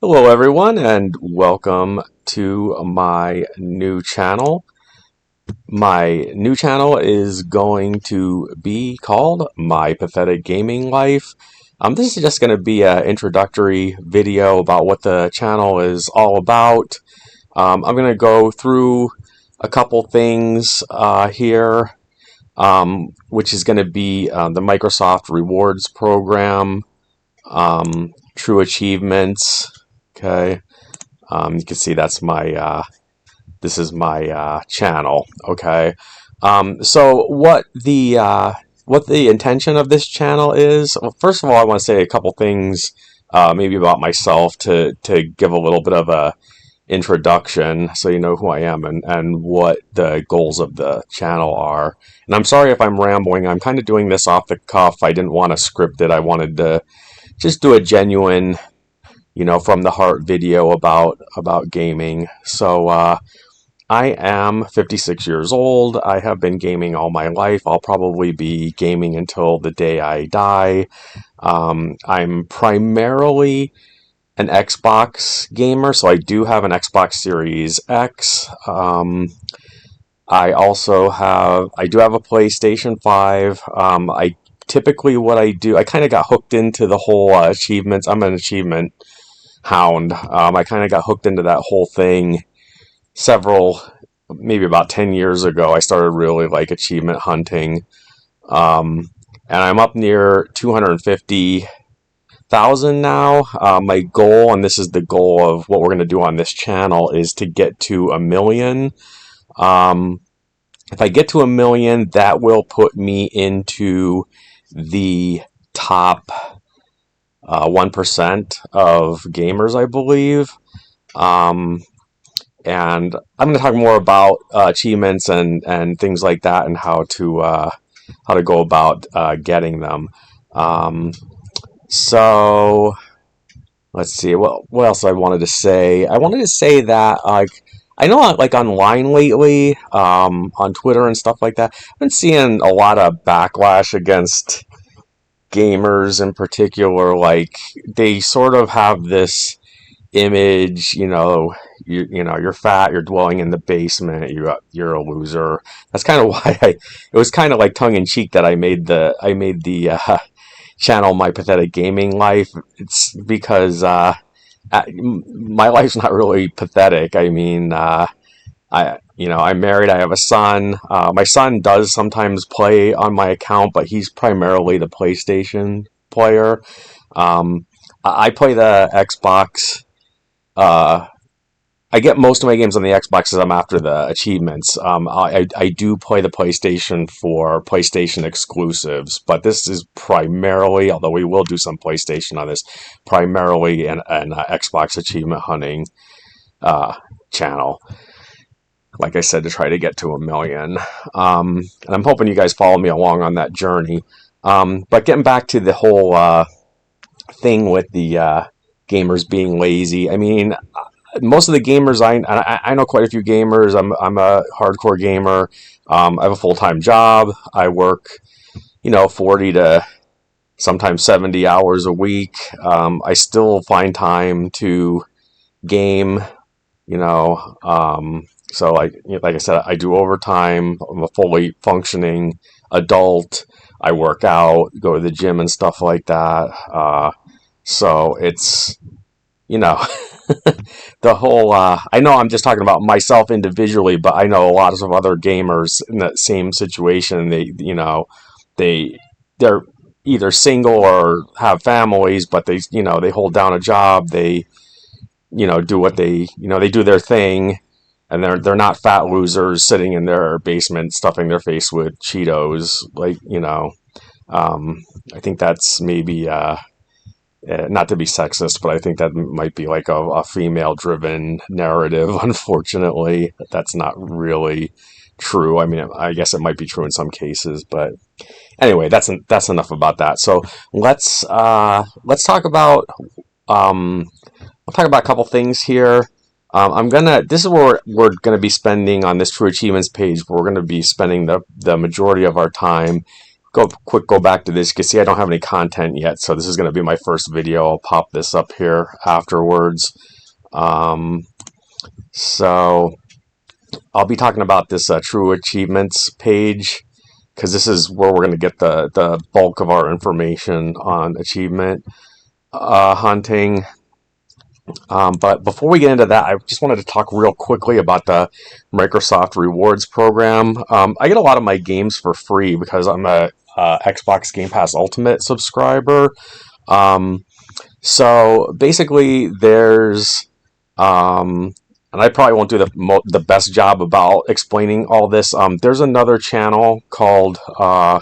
Hello everyone and welcome to my new channel. My new channel is going to be called My Pathetic Gaming Life. This is just going to be an introductory video about what the channel is all about. I'm going to go through a couple things here, which is going to be the Microsoft Rewards program, True Achievements. Okay. You can see that's my this is my channel. Okay. So what the intention of this channel is? Well, first of all, I want to say a couple things, maybe about myself to give a little bit of a introduction, so you know who I am and what the goals of the channel are. And I'm sorry if I'm rambling. I'm kind of doing this off the cuff. I didn't want to script it. I wanted to just do a genuine, from the heart video about gaming. So I am 56 years old. I have been gaming all my life. I'll probably be gaming until the day I die. I'm primarily an Xbox gamer, so I do have an Xbox Series X. I do have a PlayStation 5. I typically, what I do, I kind of got hooked into the whole achievements. I'm an achievement hound. I kind of got hooked into that whole thing maybe about 10 years ago. I started really like achievement hunting. And I'm up near 250,000 now. My goal, and this is the goal of what we're going to do on this channel, is to get to 1 million. If I get to 1 million, that will put me into the top 1% of gamers, I believe. And I'm going to talk more about achievements and things like that, and how to go about getting them. So let's see. What else I wanted to say? I wanted to say that I know like online lately, on Twitter and stuff like that, I've been seeing a lot of backlash against gamers in particular. Like, they sort of have this image, you're fat, you're dwelling in the basement, you're a loser. That's kind of why it was kind of like tongue in cheek that I made the channel My Pathetic Gaming Life. It's because my life's not really pathetic. I mean, I'm married. I have a son. My son does sometimes play on my account, but he's primarily the PlayStation player. I play the Xbox. I get most of my games on the Xbox as I'm after the achievements. I do play the PlayStation for PlayStation exclusives, but this is primarily, although we will do some PlayStation on this, primarily an Xbox achievement hunting channel. Like I said, to try to get to 1 million. And I'm hoping you guys follow me along on that journey. But getting back to the whole thing with the gamers being lazy. I mean, most of the gamers I know quite a few gamers. I'm a hardcore gamer. I have a full-time job. I work, 40 to sometimes 70 hours a week. I still find time to game. So like I said, I do overtime. I'm a fully functioning adult. I work out, go to the gym and stuff like that. So it's, the whole, I know I'm just talking about myself individually, but I know a lot of other gamers in that same situation. They're either single or have families, but they hold down a job. They, do what they do their thing, and they're not fat losers sitting in their basement stuffing their face with Cheetos. Like, I think that's maybe, not to be sexist, but I think that might be like a female-driven narrative. Unfortunately, that's not really true. I mean, I guess it might be true in some cases, but anyway, that's enough about that. So let's talk about I'll talk about a couple things here. This is where we're gonna be spending on this True Achievements page. We're gonna be spending the majority of our time go back to this. You can see I don't have any content yet, so this is going to be my first video. I'll pop this up here afterwards. Um, so I'll be talking about this True Achievements page, because this is where we're going to get the bulk of our information on achievement hunting. But before we get into that, I just wanted to talk real quickly about the Microsoft Rewards program. I get a lot of my games for free because I'm a Xbox Game Pass Ultimate subscriber. So basically, there's and I probably won't do the best job about explaining all this. There's another channel called I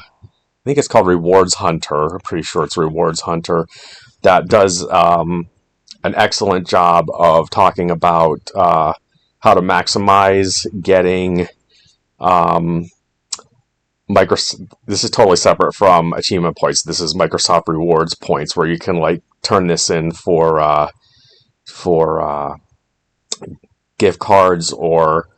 think it's called Rewards Hunter. I'm pretty sure it's Rewards Hunter that does an excellent job of talking about how to maximize getting this is totally separate from achievement points. This is Microsoft Rewards points, where you can like turn this in for gift cards or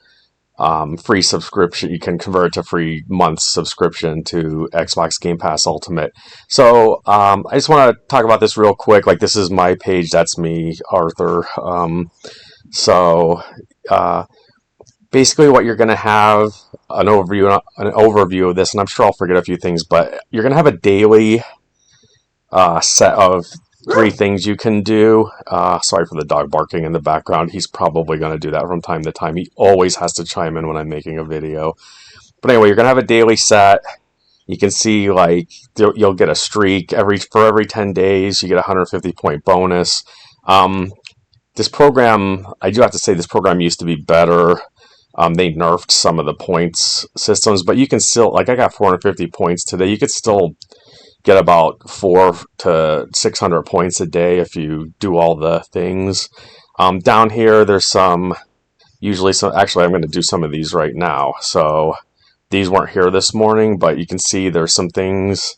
free subscription. You can convert it to free month subscription to Xbox Game Pass Ultimate. So I just want to talk about this real quick. Like, this is my page. That's me, Arthur. Basically, what you're going to have an overview of this, and I'm sure I'll forget a few things, but you're going to have a daily set of 3 things you can do. Sorry for the dog barking in the background. He's probably going to do that from time to time. He always has to chime in when I'm making a video. But anyway, you're going to have a daily set. You can see, like, you'll get a streak for every 10 days. You get a 150 point bonus. This program, I do have to say, this program used to be better. They nerfed some of the points systems, but you can still, like, I got 450 points today. You could still get about 400 to 600 points a day if you do all the things. Down here, there's actually I'm going to do some of these right now. So these weren't here this morning, but you can see there's some things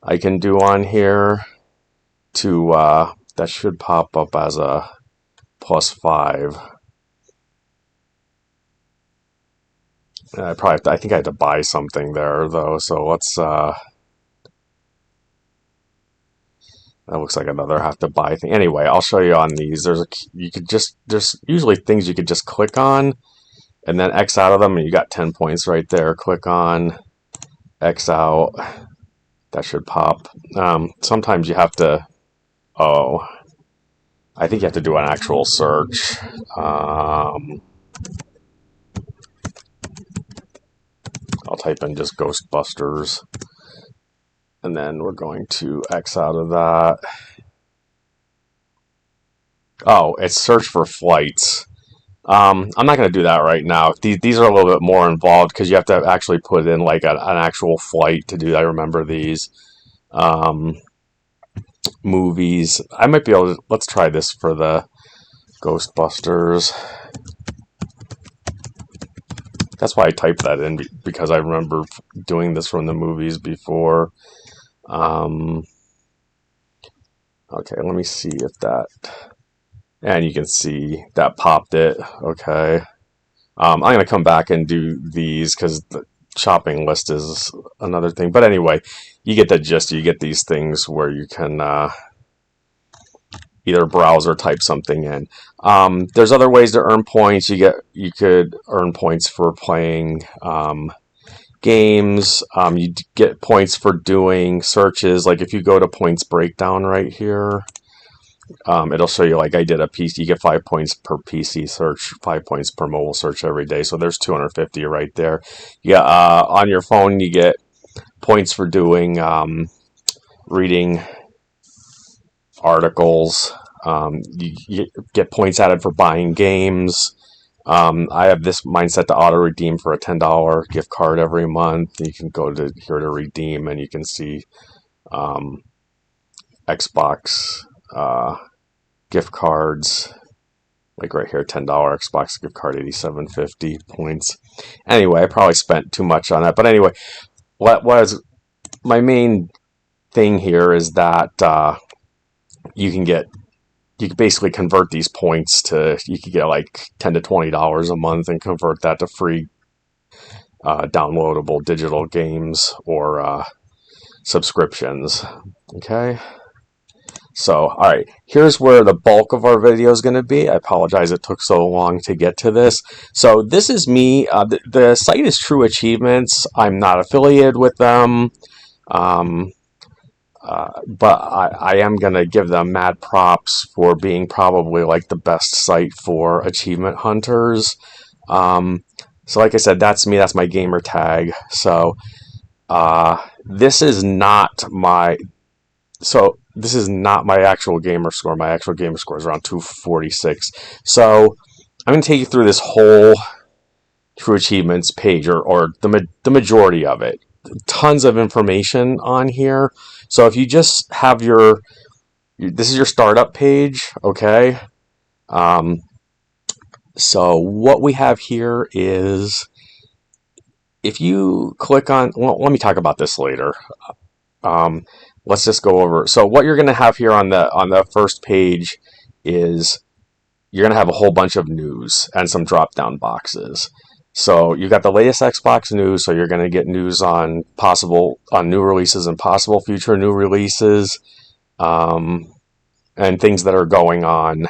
I can do on here that should pop up as a +5. I think I had to buy something there though, so let's that looks like another have to buy thing. Anyway, I'll show you on these. There's usually things you could just click on and then X out of them, and you got 10 points right there. Click on, X out. That should pop. Sometimes you have to, I think you have to do an actual search. I'll type in just Ghostbusters, and then we're going to X out of that. Oh, it's search for flights. I'm not going to do that right now. These are a little bit more involved because you have to actually put in like an actual flight to do that. I remember these. Movies. I might be able to, let's try this for the Ghostbusters. That's why I typed that in, because I remember doing this from the movies before. Okay, let me see if that, and you can see that popped it. Okay. I'm going to come back and do these because the shopping list is another thing. But anyway, you get the gist. You get these things where you can either browse or type something in. There's other ways to earn points. You could earn points for playing games. You get points for doing searches. Like if you go to points breakdown right here, it'll show you, like I did a PC, you get 5 points per PC search, 5 points per mobile search every day. So there's 250 right there. Yeah, on your phone, you get points for doing, reading articles. You get points added for buying games. I have this mindset to auto redeem for a $10 gift card every month. You can go to here to redeem, and you can see Xbox gift cards, like right here, $10 Xbox gift card, 8750 points. Anyway, I probably spent too much on that, but anyway, what was my main thing here is that you can basically convert these points you could get like $10 to $20 a month and convert that to free downloadable digital games or subscriptions. Okay. So, all right, here's where the bulk of our video is going to be. I apologize it took so long to get to this. So this is me. The site is True Achievements. I'm not affiliated with them, um, but I am going to give them mad props for being probably like the best site for achievement hunters. Um, so like I said, that's me. That's my gamer tag. So this is not my this is not my actual gamer score. My actual gamer score is around 246. So I'm going to take you through this whole True Achievements page, or the majority of it. Tons of information on here. So if you just have this is your startup page, okay? Um, so what we have here is, if you click on, well, let me talk about this later. Um, let's just go over. So what you're going to have here on the first page is you're going to have a whole bunch of news and some drop down boxes. So you got the latest Xbox news. So you're going to get news on new releases and possible future new releases, and things that are going on.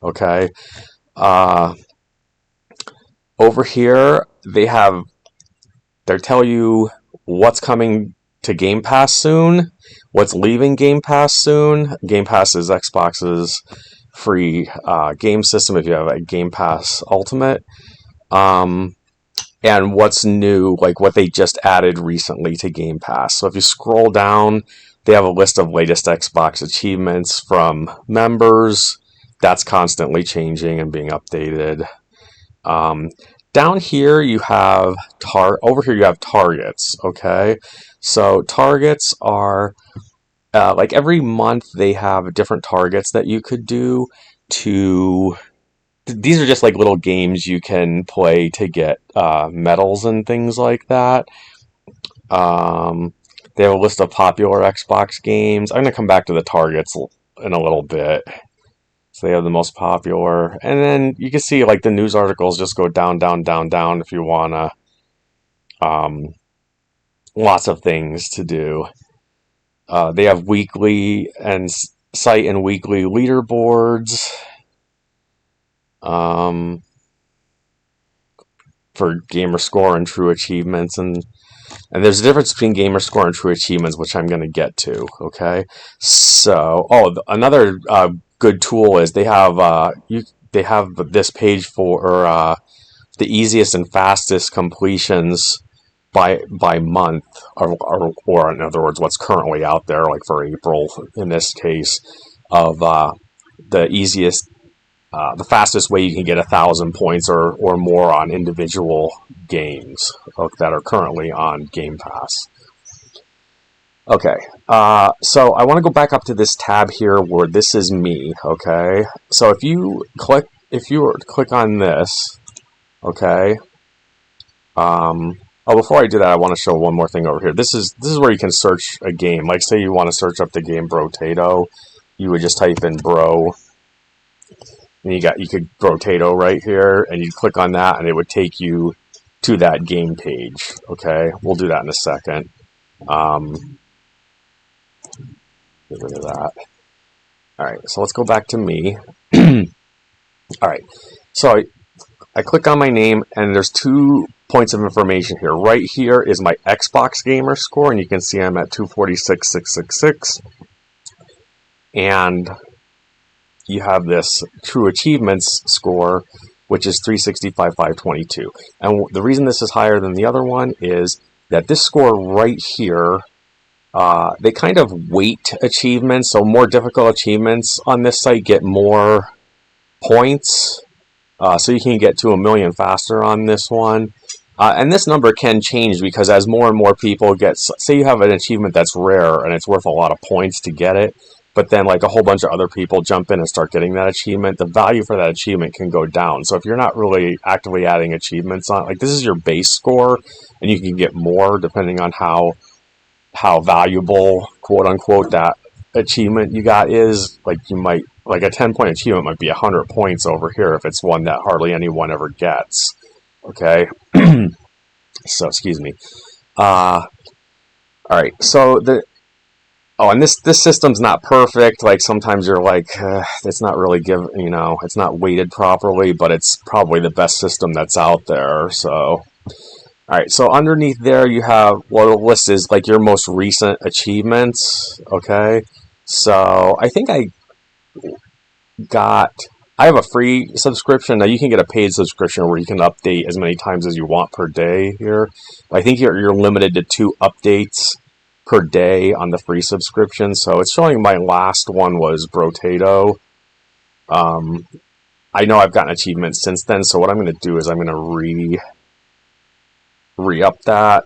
Okay. Over here they tell you what's coming to Game Pass soon, what's leaving Game Pass soon. Game Pass is Xbox's free game system if you have a Game Pass Ultimate. And what's new, like what they just added recently to Game Pass. So if you scroll down, they have a list of latest Xbox achievements from members. That's constantly changing and being updated. Down here you have over here you have targets. Okay, so targets are like every month they have different targets that you could do to. These are just like little games you can play to get medals and things like that. They have a list of popular Xbox games. I'm going to come back to the targets in a little bit. So they have the most popular. And then you can see like the news articles just go down, down, down, down if you want to. Lots of things to do. They have weekly and site and weekly leaderboards. For gamer score and True Achievements, and there's a difference between gamer score and True Achievements, which I'm going to get to. Okay, so another good tool is they have this page for the easiest and fastest completions by month, or in other words, what's currently out there, like for April in this case, of the easiest. The fastest way you can get 1,000 points or more on individual games that are currently on Game Pass. Okay, so I want to go back up to this tab here where this is me. Okay, so if you were to click on this, okay. Before I do that, I want to show one more thing over here. This is where you can search a game. Like, say you want to search up the game Brotato, you would just type in Bro. And you could Brotato right here, and you click on that, and it would take you to that game page. Okay, we'll do that in a second. Get rid of that. All right, so let's go back to me. All right, so I click on my name, and there's 2 points of information here. Right here is my Xbox gamer score, and you can see I'm at 246,666, and you have this True Achievements score, which is 365,522. And the reason this is higher than the other one is that this score right here, they kind of weight achievements, so more difficult achievements on this site get more points. So you can get to 1,000,000 faster on this one. And this number can change because as more and more people say you have an achievement that's rare and it's worth a lot of points to get it, but then like a whole bunch of other people jump in and start getting that achievement, the value for that achievement can go down. So if you're not really actively adding achievements on, like this is your base score, and you can get more depending on how valuable, quote unquote, that achievement you got is. Like you might, like a 10-point achievement might be 100 points over here if it's one that hardly anyone ever gets. Okay, so excuse me. All right, so and this system's not perfect. Like sometimes you're like, it's not really it's not weighted properly, but it's probably the best system that's out there. So, all right, so underneath there you have the list is like your most recent achievements. Okay, so I think got. I have a free subscription. Now you can get a paid subscription where you can update as many times as you want per day here. But I think you're limited to 2 updates per day on the free subscription. So it's showing my last one was Brotato. I know I've gotten achievements since then. So what I'm going to do is I'm going to re-up that,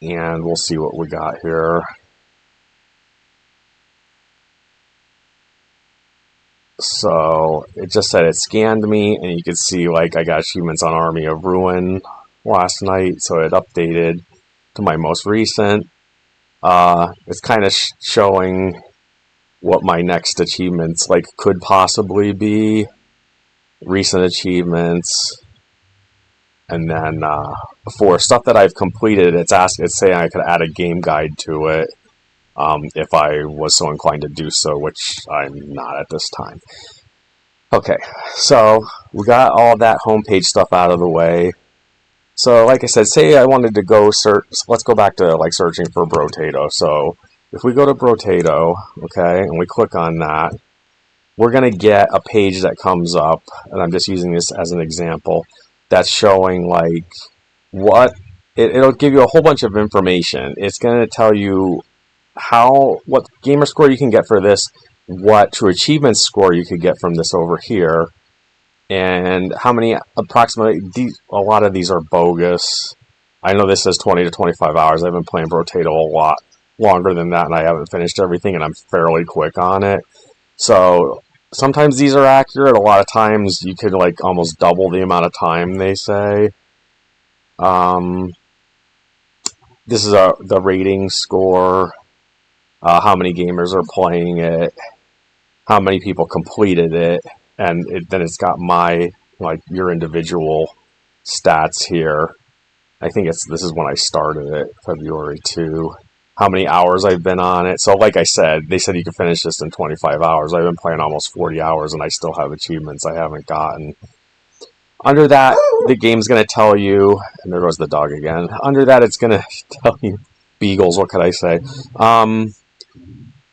and we'll see what we got here. So it just said it scanned me, and you could see like I got achievements on Army of Ruin last night, so it updated to my most recent. It's kind of showing what my next achievements like could possibly be, recent achievements, and then for stuff that I've completed, it's saying I could add a game guide to it. If I was so inclined to do so, which I'm not at this time. Okay, so we got all that homepage stuff out of the way. So, like I said, say I wanted to go search. Let's go back to like searching for Brotato. So, if we go to Brotato, okay, and we click on that, we're gonna get a page that comes up, and I'm just using this as an example. That's showing like it'll give you a whole bunch of information. It's gonna tell you what gamer score you can get for this, what True Achievements score you could get from this over here, and how many approximately. A lot of these are bogus. I know this says 20 to 25 hours. I've been playing Brotato a lot longer than that, and I haven't finished everything, and I'm fairly quick on it. So sometimes these are accurate. A lot of times you could like almost double the amount of time they say. This is the rating score. How many gamers are playing it, how many people completed it, and then it's got my your individual stats here. I think this is when I started it, February 2. How many hours I've been on it. So like I said, they said you could finish this in 25 hours. I've been playing almost 40 hours and I still have achievements I haven't gotten. Under that, the game's going to tell you, and there goes the dog again. Under that, it's going to tell you, beagles, what could I say?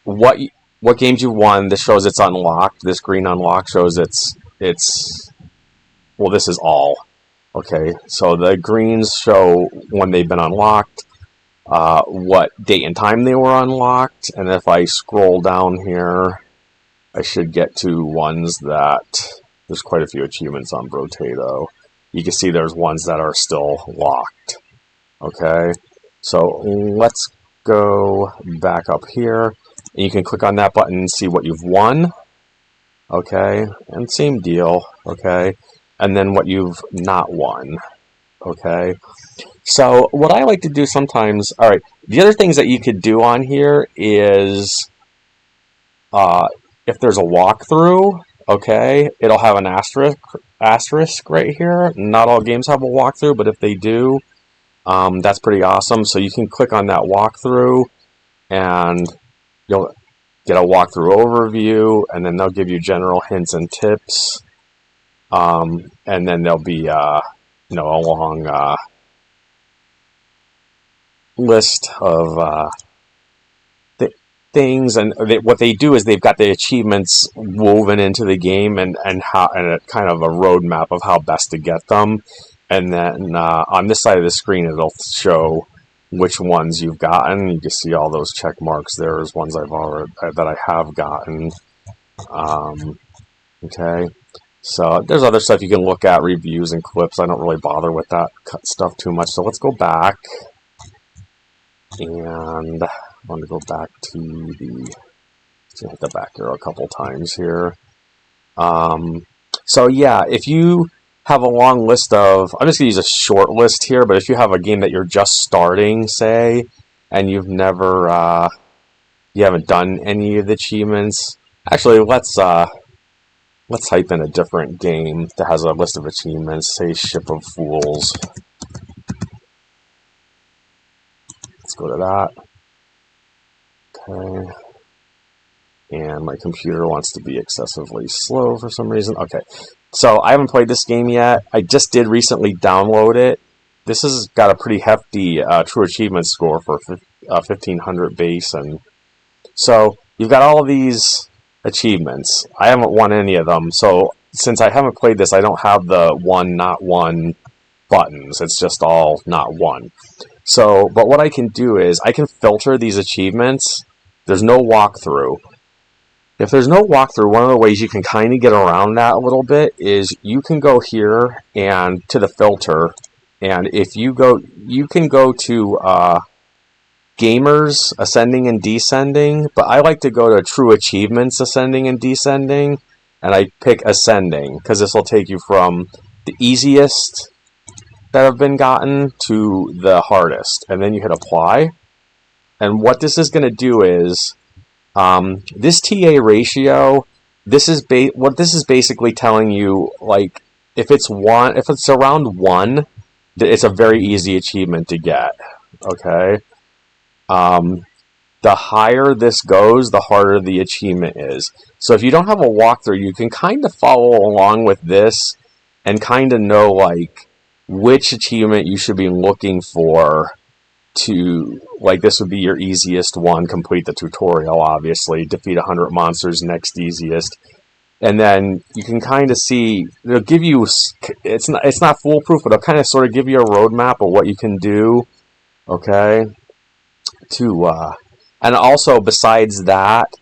What games you won. This shows it's unlocked. This green unlock shows it's well, this is all. Okay, so the greens show when they've been unlocked, what date and time they were unlocked, and if I scroll down here, I should get to ones that there's quite a few achievements on Brotato. You can see there's ones that are still locked. Okay, so let's go back up here. And you can click on that button and see what you've won. Okay, and same deal. Okay, and then what you've not won. Okay, so what I like to do sometimes, all right, the other things that you could do on here is if there's a walkthrough, okay, it'll have an asterisk right here. Not all games have a walkthrough, but if they do, that's pretty awesome. So you can click on that walkthrough and you'll get a walkthrough overview, and then they'll give you general hints and tips, and then there'll be a long list of things. And what they do is they've got the achievements woven into the game, and a kind of a roadmap of how best to get them. And then on this side of the screen, it'll show which ones you've gotten. You can see all those check marks. There's ones that I have gotten. Okay, so there's other stuff you can look at, reviews and clips. I don't really bother with that stuff too much. So let's go back, and I want to go back to hit the back arrow a couple times here. So yeah, if you have a long list of, I'm just going to use a short list here, but if you have a game that you're just starting, say, and you haven't done any of the achievements, actually, let's type in a different game that has a list of achievements, say Ship of Fools. Let's go to that. Okay. And my computer wants to be excessively slow for some reason. Okay. So I haven't played this game yet. I just did recently download it. This has got a pretty hefty True Achievement score for 1500 base. And so you've got all these achievements. I haven't won any of them. So since I haven't played this, I don't have the one, not one buttons. It's just all not one. So, but what I can do is I can filter these achievements. There's no walkthrough. If there's no walkthrough, one of the ways you can kind of get around that a little bit is you can go here and to the filter, and if you go, you can go to gamers ascending and descending, but I like to go to True Achievements ascending and descending, and I pick ascending because this will take you from the easiest that have been gotten to the hardest, and then you hit apply. And what this is going to do is this TA ratio. This is what this is basically telling you. Like if it's around 1, it's a very easy achievement to get. Okay. The higher this goes, the harder the achievement is. So if you don't have a walkthrough, you can kind of follow along with this and kind of know like which achievement you should be looking for to, like, this would be your easiest one. Complete the tutorial, obviously. Defeat 100 monsters, next easiest. And then you can kind of see, they'll give you, it's not foolproof, but it'll kind of sort of give you a roadmap of what you can do, okay? And also, besides that,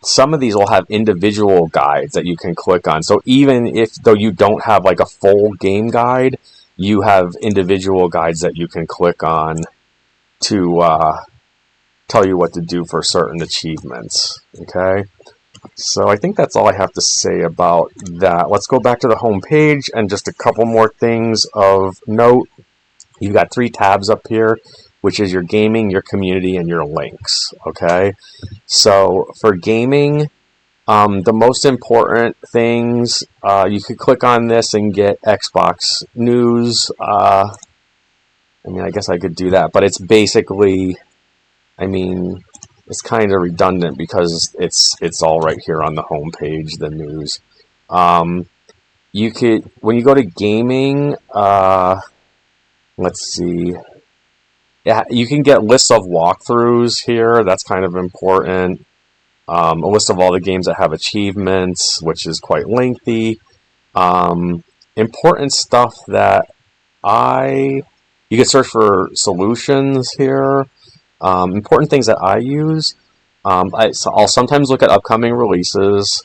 some of these will have individual guides that you can click on. So even though you don't have like a full game guide, you have individual guides that you can click on to tell you what to do for certain achievements. Okay, so I think that's all I have to say about that. Let's go back to the home page and just a couple more things of note. You've got 3 tabs up here, which is your gaming, your community, and your links. Okay, so for gaming, the most important things, you could click on this and get Xbox news. I mean, I guess I could do that, but it's basically, I mean, it's kind of redundant because it's all right here on the home page, the news. You could, when you go to gaming, let's see. Yeah, you can get lists of walkthroughs here. That's kind of important. A list of all the games that have achievements, which is quite lengthy. Important stuff that you can search for solutions here. Important things that I use. I'll sometimes look at upcoming releases.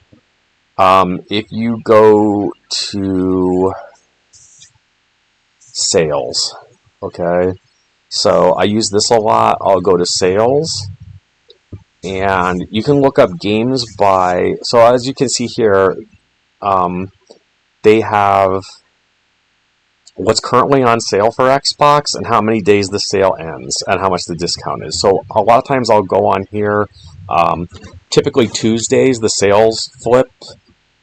If you go to sales, okay, so I use this a lot. I'll go to sales. And you can look up games by, so as you can see here, they have what's currently on sale for Xbox and how many days the sale ends and how much the discount is. So a lot of times I'll go on here, typically Tuesdays the sales flip.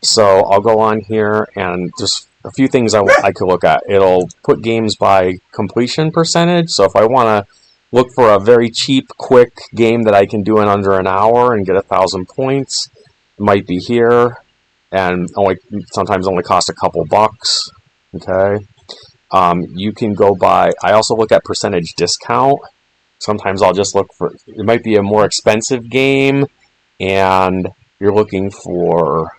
So I'll go on here and just a few things I could look at. It'll put games by completion percentage. So if I want to look for a very cheap, quick game that I can do in under an hour and get 1,000 points, it might be here, and sometimes only cost a couple bucks. Okay, you can go by. I also look at percentage discount. Sometimes I'll just look for. It might be a more expensive game, and you're looking for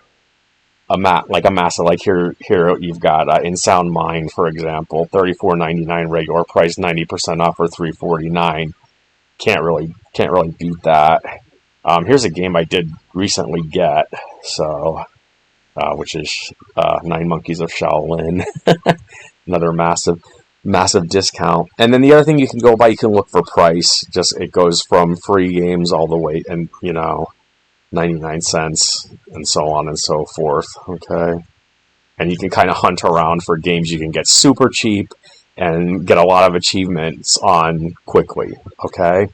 a massive, like here you've got In Sound Mind, for example, $34.99 regular price, 90% off for $349. Can't really beat that. Here's a game I did recently get, so which is 9 Monkeys of Shaolin. Another massive discount. And then the other thing you can go by, you can look for price. Just it goes from free games all the way, and 99 cents and so on and so forth. Okay, and you can kind of hunt around for games you can get super cheap and get a lot of achievements on quickly. Okay,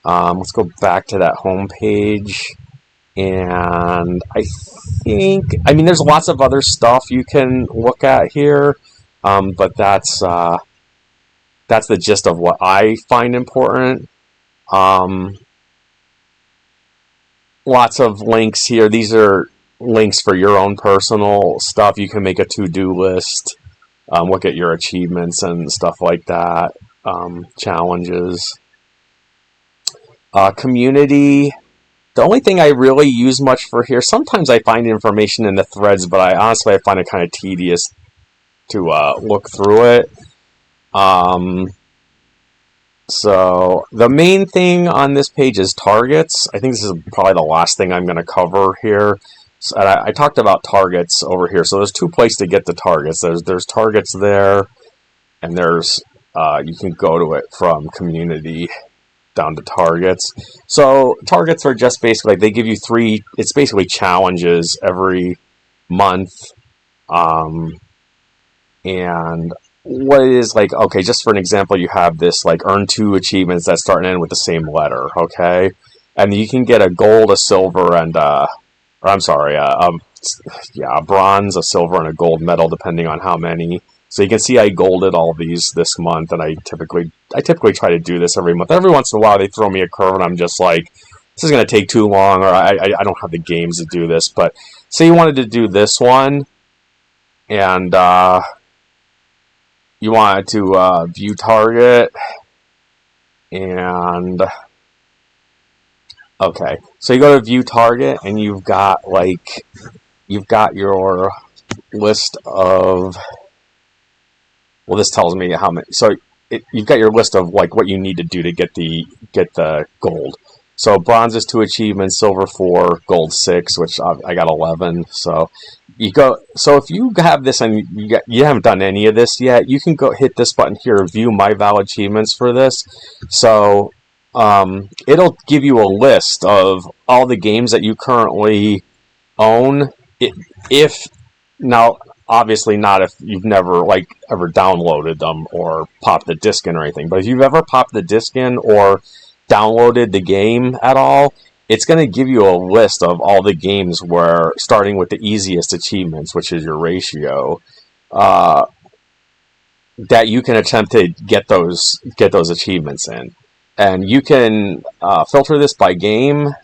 let's go back to that home page, and I mean there's lots of other stuff you can look at here, but that's the gist of what I find important. lots of links here. These are links for your own personal stuff. You can make a to-do list, look at your achievements and stuff like that, challenges. Community. The only thing I really use much for here, sometimes I find information in the threads, but I find it kind of tedious to look through it. So the main thing on this page is targets. I think this is probably the last thing I'm going to cover here. So, and I talked about targets over here. So there's two places to get the targets. There's targets there, and there's you can go to it from community down to targets. So targets are just basically, they give you three, it's basically challenges every month. And what it is, like, okay, just for an example, you have this, like, earn 2 achievements that start and end with the same letter, okay? And you can get a gold, a silver, and, a bronze, a silver, and a gold medal, depending on how many. So you can see I golded all these this month, and I typically try to do this every month. Every once in a while, they throw me a curve, and I'm just like, this is going to take too long, or I don't have the games to do this. But say you wanted to do this one, and, you wanted to view target, and okay, so you go to view target, and you've got your list of, well, this tells me how many. So you've got your list of like what you need to do to get the gold. So bronze is 2 achievements, silver 4, gold 6, which I got 11. So you go. So if you have this and you haven't done any of this yet, you can go hit this button here, view my valid achievements for this. So it'll give you a list of all the games that you currently own. If now, obviously not if you've never ever downloaded them or popped the disc in or anything. But if you've ever popped the disc in or downloaded the game at all, it's going to give you a list of all the games where, starting with the easiest achievements, which is your ratio, that you can attempt to get those achievements in. And you can filter this by game,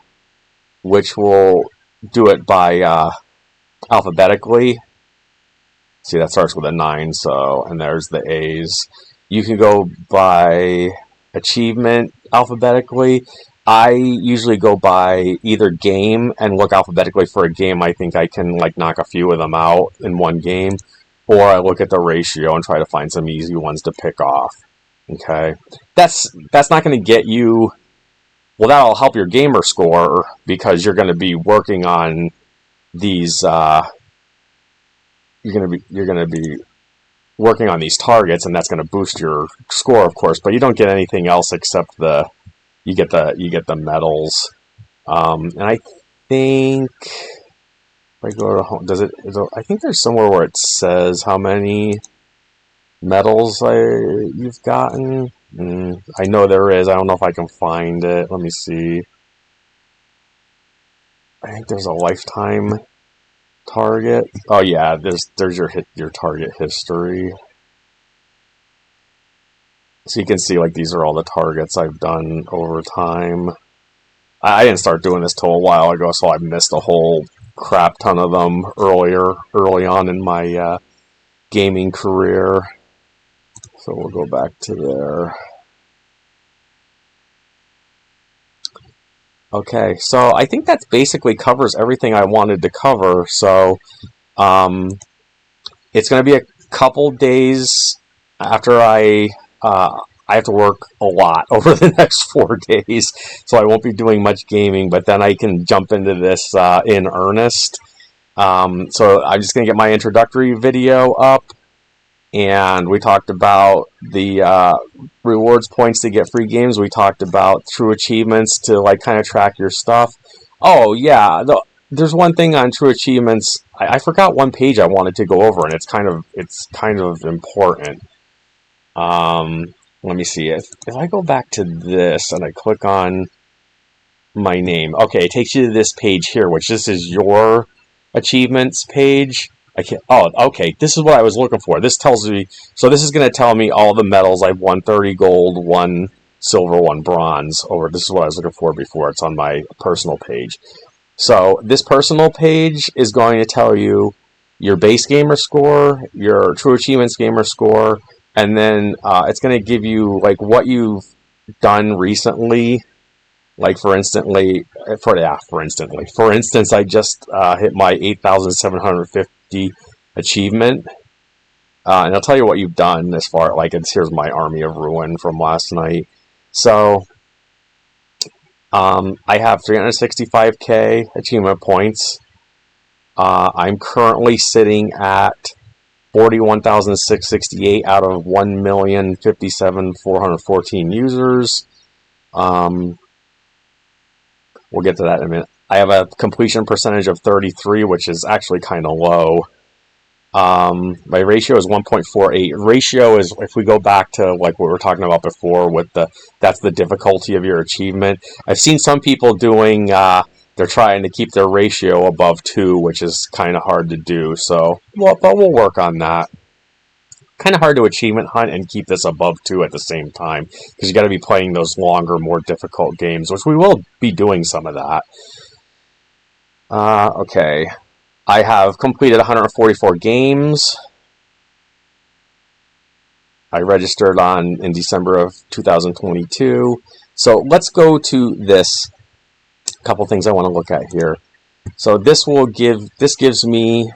which will do it by alphabetically. See, that starts with a 9, so, and there's the A's. You can go by achievement alphabetically. I usually go by either game and look alphabetically for a game. I think I can knock a few of them out in one game, or I look at the ratio and try to find some easy ones to pick off. Okay, that's not going to get you. Well, that'll help your gamer score because you're going to be working on these. You're going to be working on these targets, and that's going to boost your score, of course. But you don't get anything else except you get the medals. And I think if I go to home, I think there's somewhere where it says how many medals you've gotten. I know there is. I don't know if I can find it. Let me see. I think there's a lifetime target. Oh yeah, there's your target history. So you can see these are all the targets I've done over time. I didn't start doing this till a while ago, so I missed a whole crap ton of them early on in my gaming career. So we'll go back to there. Okay, so I think that basically covers everything I wanted to cover. So it's going to be a couple days after I have to work a lot over the next 4 days, so I won't be doing much gaming, but then I can jump into this in earnest. So I'm just going to get my introductory video up, and we talked about the rewards points to get free games. We talked about TrueAchievements to kind of track your stuff. Oh yeah, there's one thing on TrueAchievements. I forgot one page I wanted to go over, and it's kind of important. Let me see. If I go back to this and I click on my name, okay, it takes you to this page here, which this is your achievements page. I can't. Oh, okay. This is what I was looking for. This tells me. So this is going to tell me all the medals I've won: 30 gold, 1 silver, 1 bronze. This is what I was looking for before. It's on my personal page. So this personal page is going to tell you your base gamer score, your True Achievements gamer score, and then it's going to give you like what you've done recently. Like for instance, I just hit my 8,750 achievement, and I'll tell you what you've done as far like here's my Army of Ruin from last night. So I have 365k achievement points. I'm currently sitting at 41,668 out of 1,057,414 users. We'll get to that in a minute. I have a completion percentage of 33, which is actually kind of low. My ratio is 1.48. Ratio is, if we go back to like what we were talking about before, with that's the difficulty of your achievement. I've seen some people doing, they're trying to keep their ratio above 2, which is kind of hard to do. So, but we'll work on that. Kind of hard to achievement hunt and keep this above 2 at the same time, because you got to be playing those longer, more difficult games, which we will be doing some of that. Okay. I have completed 144 games. I registered in December of 2022. So let's go to this. A couple things I want to look at here. So this gives me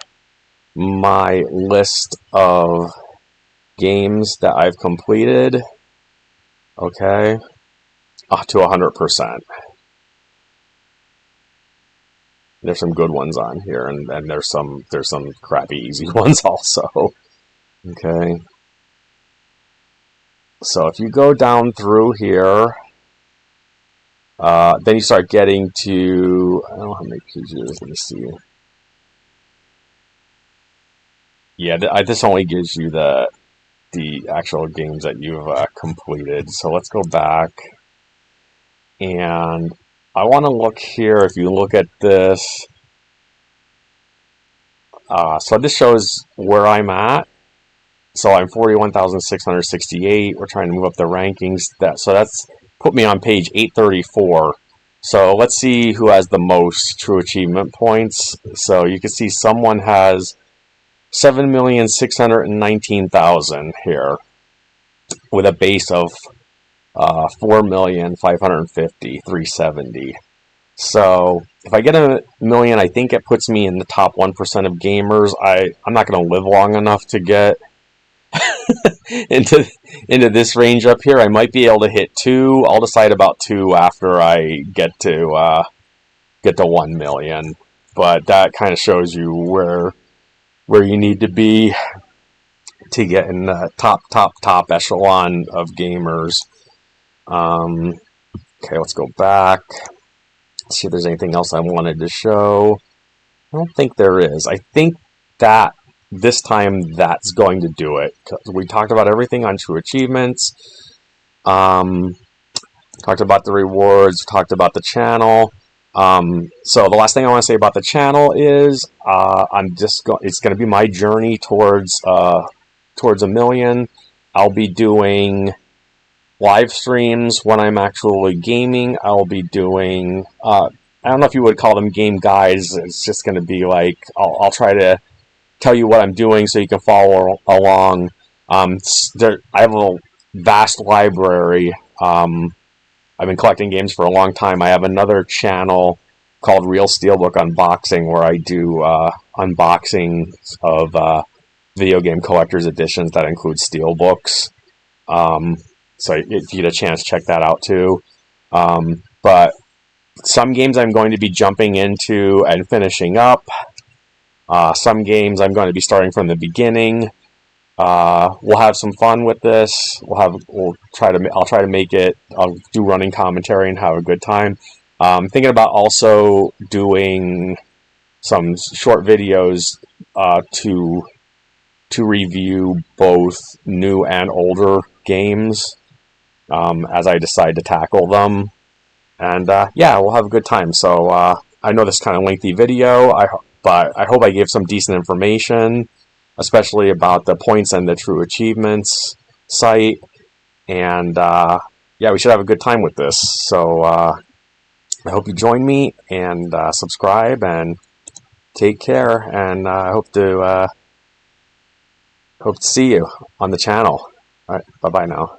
my list of games that I've completed. Okay. To 100%. There's some good ones on here, and there's some crappy easy ones also. Okay. So if you go down through here, then you start getting to, I don't know how many pages, let me see. Yeah, this only gives you the actual games that you've completed. So let's go back, and I want to look here. If you look at this, so this shows where I'm at. So I'm 41,668. We're trying to move up the rankings. So that's put me on page 834. So let's see who has the most True Achievement points. So you can see someone has 7,619,000 here, with a base of 4,550,370. So if I get a million, I think it puts me in the top 1% of gamers. I'm not going to live long enough to get into this range up here. I might be able to hit 2. I'll decide about 2 after I get to 1 million. But that kind of shows you where you need to be to get in the top echelon of gamers. Okay, let's go back. Let's see if there's anything else I wanted to show. I don't think there is. I think that this time that's going to do it. We talked about everything on True Achievements. Talked about the rewards. Talked about the channel. So the last thing I want to say about the channel is it's going to be my journey towards a million. I'll be doing live streams when I'm actually gaming. I'll be doing, I don't know if you would call them game guides. It's just going to be like, I'll try to tell you what I'm doing so you can follow along. I have a vast library. I've been collecting games for a long time. I have another channel called Real Steelbook Unboxing, where I do unboxing of video game collector's editions that include steelbooks. So if you get a chance, check that out too. But some games I'm going to be jumping into and finishing up. Some games I'm going to be starting from the beginning. We'll have some fun with this. I'll try to make it. I'll do running commentary and have a good time. Thinking about also doing some short videos to review both new and older games as I decide to tackle them. And yeah, we'll have a good time. So I know this is kind of lengthy video, but I hope I gave some decent information, especially about the points and the True Achievements site. And yeah, we should have a good time with this. So I hope you join me and subscribe and take care. And I hope to see you on the channel. All right, bye bye now.